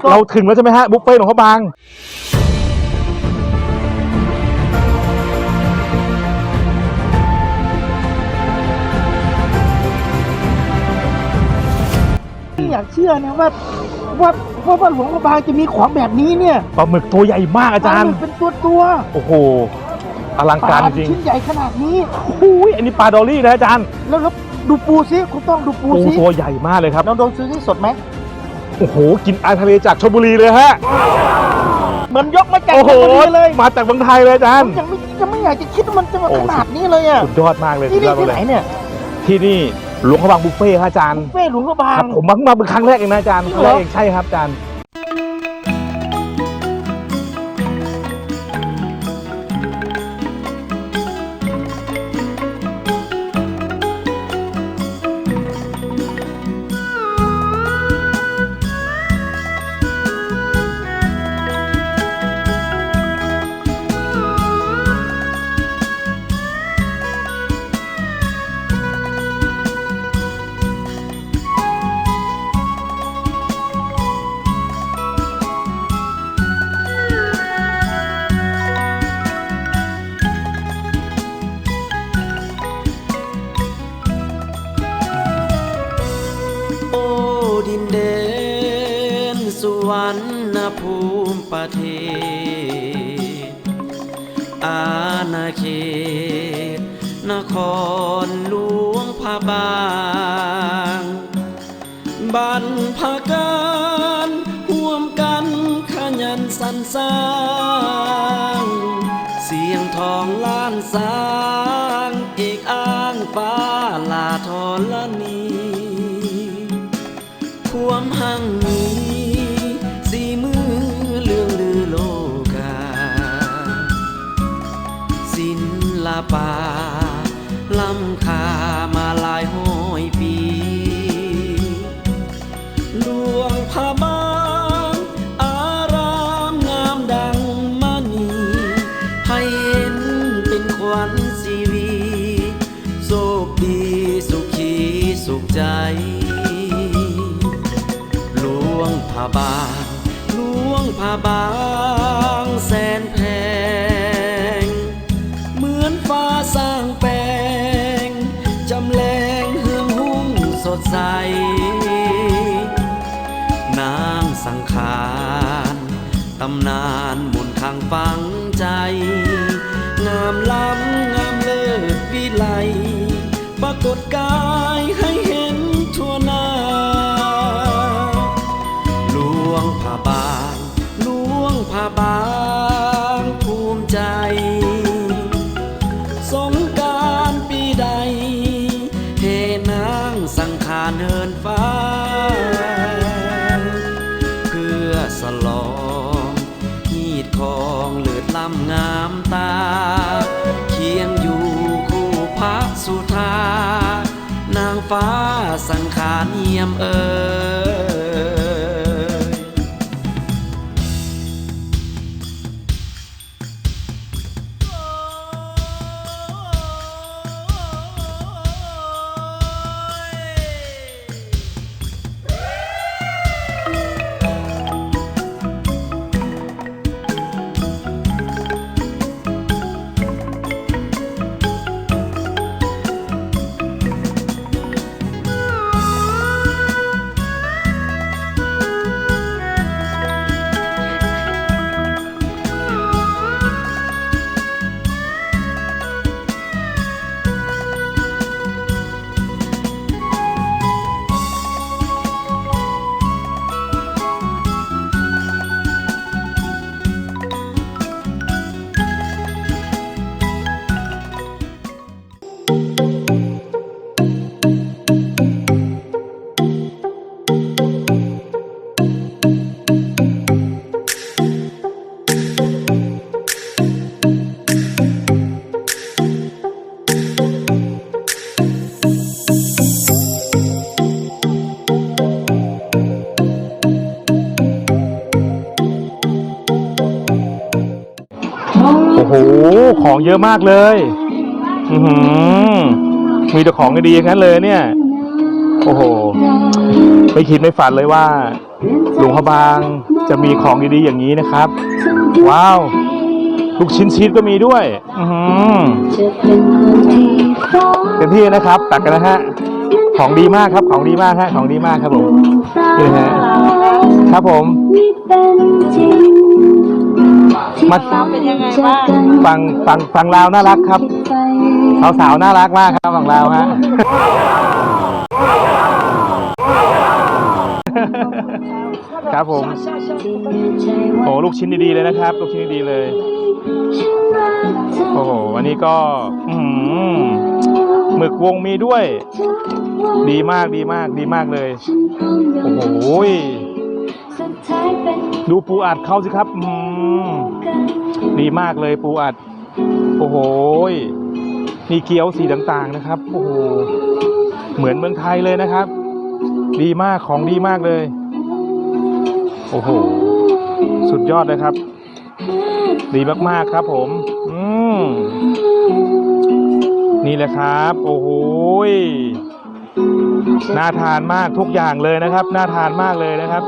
เราถึงแล้วใช่ไหมฮะบุฟเฟ่ต์หลวงพระบางอยากเชื่อนะว่าหลวงพระบางจะมีของแบบนี้เนี่ยปลาหมึกตัวใหญ่มากอาจารย์เป็นตัวโอ้โหอลังการจริงชิ้นใหญ่ขนาดนี้โอ้โหอันนี้ปลาดอลลี่นะอาจารย์แล้วดูปูซิคุณต้องดูปูซิตัวใหญ่มากเลยครับน้องโดนซื้อที่สดไหมโอ้โหกินอาหารทะเลจากชลบุรีเลยฮะเหมือนยกมาจากชลบุรีเลยมาจากเมืองไทยเลยอาจารย์ยังไม่อยากจะคิดว่ามันจะมาขนาดนี้เลยอ่ะสุดยอดมากเลยที่ไหนเนี่ยที่นี่หลวงพระบางบุฟเฟ่ต์ครับอาจารย์บุฟเฟ่ต์หลวงพระบางผมมาเป็นครั้งแรกเองนะอาจารย์ครั้งแรกเองใช่ครับอาจารย์ดินแดนสุวรรณภูมิประเทศอาณาเขตนครหลวงพระบางบรรพการร่วมกันขยันสรรสร้างเสียงทองล้านสางเอกอ้างฟ้าลาธรณีความหั่งมีสีมือเรื่องลือโลกาศิลปะล้ำค่ามาหลายห้อยปีหลวงพระบางอารามงามดังมณีให้เห็นเป็นขวัญชีวีโชคดีสุขีสุขใจหลวงพระบางแสนแพงเหมือนฟ้าสร้างแปลงจำแรงเฮืองหุ้งสดใสนางสังขารตำนานมนต์ข้างฝังใจงามล้ำงามเลิศวิไลปรากฏกายให้เห็นทั่วหน้าหลวงพระบางภูมิใจสงกรานต์ปีใดเฮนางสังขารเหินฟ้าเพื่อสลองฮีดของเลือดล้ำงามตาเคียงอยู่คู่พระสุธานางฟ้าสังขารเยี่ยมเอ่ยโอ้โหของเยอะมากเลยมีแต่ของดีๆทั้งนั้นเลยเนี่ยโอ้โห ไม่คิดไม่ฝันเลยว่าหลวงพระบางจะมีของดีๆอย่างนี้นะครับว้าวลูกชิ้นชีสก็มีด้วยเต็มที่นะครับตักกันนะฮะของดีมากครับของดีมากฮะของดีมากครับผมนี่นะฮะครับผมมา เป็นยังไงบ้าง ฝั่งลาวน่ารักครับสาวๆน่ารักมากครับฝั่งลาวฮะครับผมโอ้ลูกชิ้นดีๆเลยนะครับลูกชิ้นดีๆเลยโอ้โหวันนี้ก็หมึกวงมีด้วยดีมากดีมากดีมากเลยโอ้โหดูปูอัดเขาสิครับดีมากเลยปูอัดโอ้โหมีเกี๊ยวสีต่างๆนะครับโอ้โหเหมือนเมืองไทยเลยนะครับดีมากของดีมากเลยโอ้โหสุดยอดเลยครับดีมากๆครับผมนี่แหละครับโอ้โหน่าทานมากทุกอย่างเลยนะครับน่าทานมากเลยนะครับ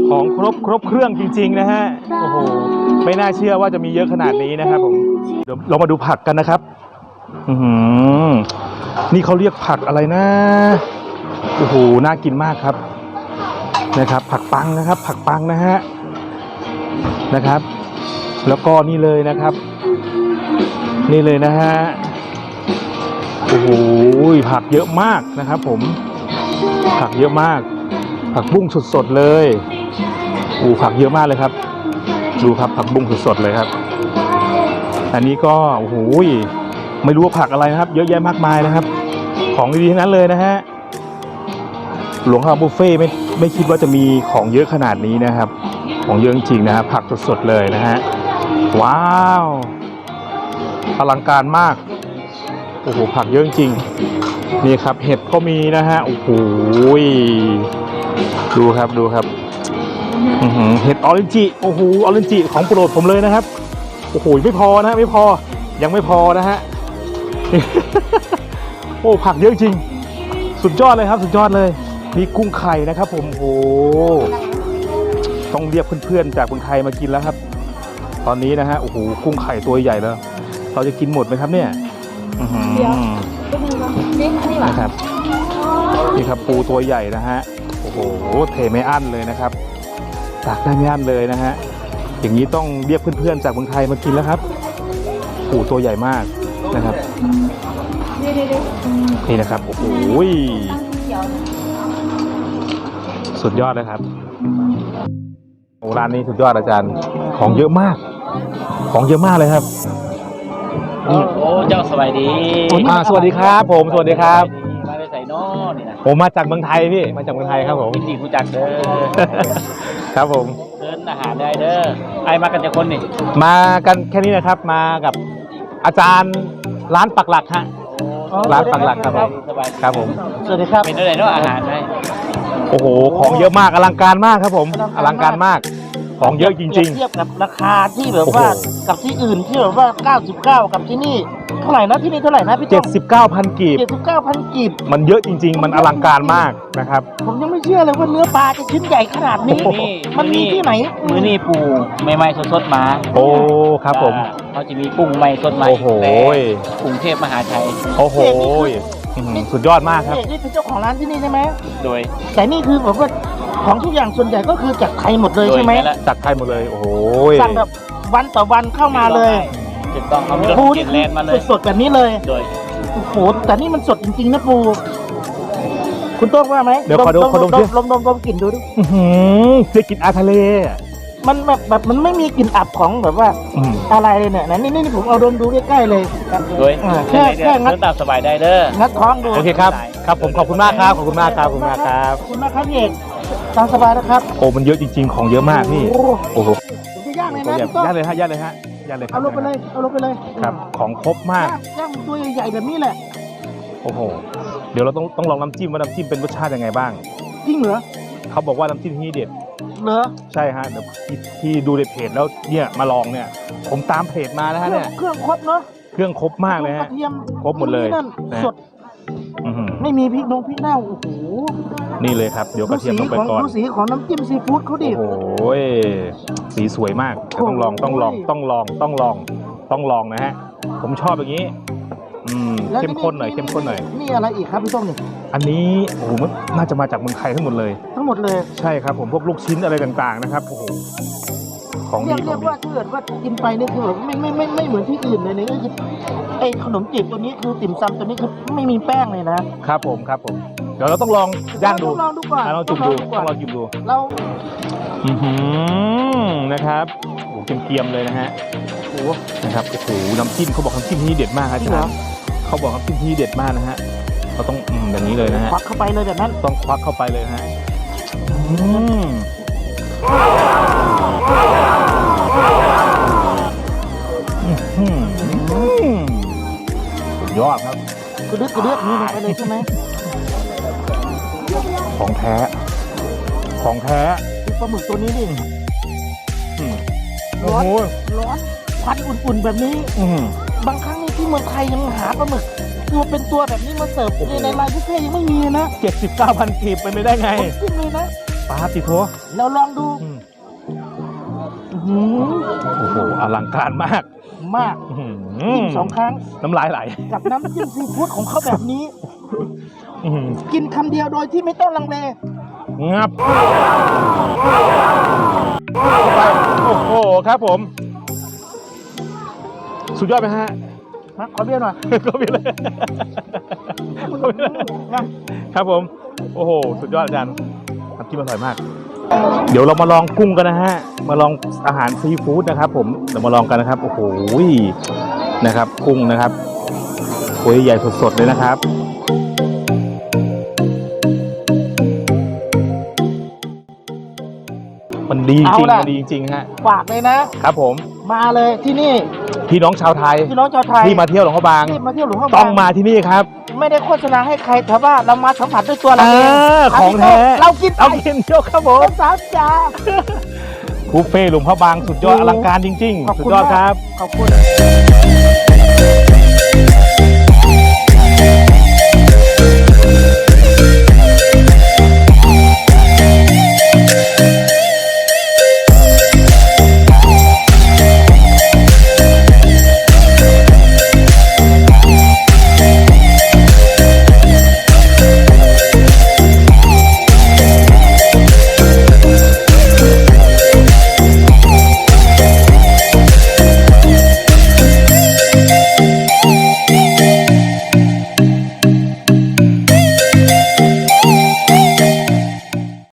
ของครบเครื่องจริงๆนะฮะโอ้โหไม่น่าเชื่อว่าจะมีเยอะขนาดนี้นะครับผมเดี๋ยวเรามาดูผักกันนะครับนี่เขาเรียกผักอะไรนะโอ้โหน่ากินมากครับนะครับผักปังนะครับผักปังนะฮะนะครับแล้วก็นี่เลยนะครับนี่เลยนะฮะโอ้โหผักเยอะมากนะครับผมผักเยอะมากผักบุ้งสดๆเลยโอ้ผักเยอะมากเลยครับดูครับผักบุ้งสดๆเลยครับอันนี้ก็โอ้โหไม่รู้ว่าผักอะไรนะครับเยอะแยะมากมายนะครับของดีๆทั้งนั้นเลยนะฮะหลวงพ่อบุฟเฟ่ไม่คิดว่าจะมีของเยอะขนาดนี้นะครับของเยอะจริงๆนะครับผักสดๆเลยนะฮะว้าวอลังการมากโอ้โหผักเยอะจริงๆนี่ครับเห็ดก็มีนะฮะโอ้โหดูครับเห็ดออเรนจิโอ้โหออเรนจิของโปรดผมเลยนะครับโอ้โหไม่พอนะไม่พอยังไม่พอนะฮะ โอ้ผักเยอะจริงสุดยอดเลยครับสุดยอดเลยมีกุ้งไข่นะครับผมโอ้ต้องเรียกเพื่อนๆจากเมืองไทยมากินแล้วครับตอนนี้นะฮะโอ้โหกุ้งไข่ตัวใหญ่แล้วเราจะกินหมดไหมครับเนี่ยนะครับนี่ครับปูตัวใหญ่นะฮะโอ้โหเทไม่อั้นเลยนะครับตักได้ไม่อั้นเลยนะฮะอย่างนี้ต้องเรียกเพื่อนๆจากเมืองไทยมากินแล้วครับปูตัวใหญ่มากนะครับนี่นะครับโอ้โหสุดยอดเลยครับโอ้ร้านนี้สุดยอดอาจารย์ของเยอะมากของเยอะมากเลยครับโอ้เจ้าสวัสดีสวัสดีครับผมสวัสดีครับมาได้ใส่นอนี่นะผมมาจากเมืองไทยพี่มาจากเมืองไทยครับผมยินดีผู้จักเด้อครับผมเดินอาหารได้เด้อไอ้มากันจะคนนี่มากันแค่นี้นะครับมากับอาจารย์ร้านปักหลักฮะร้านปักหลักครับผมครับผมสวัสดีครับเป็นอะไรเนาะอาหารให้โอ้โหของเยอะมากอลังการมากครับผมอลังการมากของเยอะจริงๆเทียบกับราคาที่แบบว่ากับที่อื่นที่แบบว่า99กับที่นี่เท่าไหร่นะที่นี่เท่าไหร่นะพี่79,000 กีบ79,000 กีบมันเยอะจริงๆมันอลังการมากนะครับผมยังไม่เชื่อเลยว่าเนื้อปลาจะชิ้นใหญ่ขนาดนี้มันมีที่ไหนมื้อนี้ปูใหม่ๆสดๆมาโอ้ครับผมเขาจะมีกุ้งใหม่สดใหม่โอ้โหกรุงเทพมหาชัยโอ้โหสุดยอดมากครับนี่เป็นเจ้าของร้านที่นี่ใช่ไหมโดยแต่นี่คือแบบว่าของทุกอย่างส่วนใหญ่ก็คือจากไทยหมดเลยใช่ไหมจากไทยหมดเลยโอ้โหสั่งแบบวันต่อวันเข้ามาเลยถูกต้องเขามีรถเข็นแลนด์มาเลยสดแบบนี้เลยโดยโอ้โหแต่นี่มันสดจริงๆนะปูคุณโต้งว่าไหมเดี๋ยวขอดมลมกลิ่นดูดิเพื่อกลิ่นอาทะเลมันแบบมันไม่มีกลิ่นอับของแบบว่าอะไรเลยเนี่ยนี่ผมเอาดมดูใกล้ๆเลยโดยแค่งัดตามสบายได้เด้องัดท้องดูโอเคครับครับผมขอบคุณมากครับขอบคุณมากครับขอบคุณมากครับขอบคุณมากครับพี่เอกตามสบายนะครับโอ้มันเยอะจริงๆของเยอะมากพี่โอ้โหย่างเลยนะย่างเลยฮะย่างเลยฮะย่างเลยเอาลงไปเลยครับของครบมากย่างตัวใหญ่ๆแบบนี้แหละโอ้โหเดี๋ยวเราต้องลองน้ำจิ้มว่าน้ำจิ้มเป็นรสชาติยังไงบ้างจริงเหรอเขาบอกว่าน้ำจิ้มที่เด็ดเหรอใช่ฮะเดี๋ยวที่ดูในเพจแล้วเนี่ยมาลองเนี่ยผมตามเพจมานะฮะเนี่ยเครื่องครบเนาะเครื่องครบมากเลยฮะครบหมดเลยสด อื้อหือ ไม่มีพริกพริกเน่าโอ้โห นี่เลยครับ เดี๋ยวกระเทียมลงไปก่อน ดูสีของน้ำจิ้มซีฟู้ดเขาดิ โอ้โหสีสวยมากแต่ต้องลองนะฮะผมชอบอย่างนี้แล้ว เข้มข้นหน่อยเข้มข้นหน่อย นี่อะไรอีกครับพี่ส้มนี่ อันนี้โอ้โหมันน่าจะมาจากเมืองไทยทั้งหมดเลย ทั้งหมดเลย ใช่ครับผมพวกลูกชิ้นอะไรต่างๆนะครับโอ้โหของ เรี ดี ยก ของดี ว่าถ้าเกิดว่ากินไปนี่คือแบบไม่เหมือนที่อื่นเลยนี่ก็คือไอ้ขนมจีบตัวนี้คือติ่มซำตัวนี้คือไม่มีแป้งเลยนะครับ ผมเดี๋ยวเราต้องลองย่างดู ลองดูก่อน ลองจุ่มดูต้องลองจุ่มดู เรา นะครับโอ้โหเกรียมๆเลยนะฮะโอ้โหนะครับโอ้โหน้ำจิ้มเขาบอกน้ำจิ้มที่นี่เด็ดมากครับอาจารย์เขาบอกน้ำจิ้มที่นี่เด็ดมากนะฮะเราต้องอย่างนี้เลยนะฮะ ควักเข้าไปเลยแบบนั้น ต้องควักเข้าไปเลยนะฮะสุดยอดครับ กระเดือกนี่ลงไปเลยใช่ไหม ของแท้คือปลาหมึกตัวนี้ดิ โอ้โห ร้อนควันอุ่นๆแบบนี้ บางครั้งนี่ที่เมืองไทยยังหาปลาหมึกตัวเป็นตัวแบบนี้มาเสิร์ฟในรายบุฟเฟ่ยังไม่มีเลยนะ 79,000 กีบเป็นไปได้ไง ผมกินเลยนะ ปาติโท เราลองดู โอ้โหอลังการมาก มากกิน2 ครั้ง น้ำลายไหล กับน้ำจิ้มซีฟู้ดของเขาแบบนี้ กินคำเดียวโดยที่ไม่ต้องลังเล งับโอ้โหครับผม สุดยอดไหมฮะ ขอเบี้ยหน่อย ก็มีเลยครับผม โอ้โห สุดยอดอาจารย์น้ำจิ้มอร่อยมาก เดี๋ยวเรามาลองกุ้งกันนะฮะ มาลองอาหารซีฟู้ดนะครับผม เดี๋ยวมาลองกันนะครับ โอ้โห นะครับ กุ้งนะครับตัวใหญ่สดๆเลยนะครับ มันดีจริง มันดีจริงฮะ ฝากเลยนะ ครับผม มาเลยที่นี่ พี่น้องชาวไทย พี่น้องชาวไทย ที่มาเที่ยวหลวงพระบาง ที่มาเที่ยวหลวงพ่อบาง ต้องมาที่นี่ครับ ไม่ได้โฆษณาให้ใครแต่ว่าเรามาสัมผัสด้วยตัวเราเอง ของแท้ เรากิน เอากินเที่ยวครับผม สามจาน บุฟเฟ่ต์หลวงพระบางสุดยอดอลังการจริง ๆ สุดยอดครับ ขอบคุณ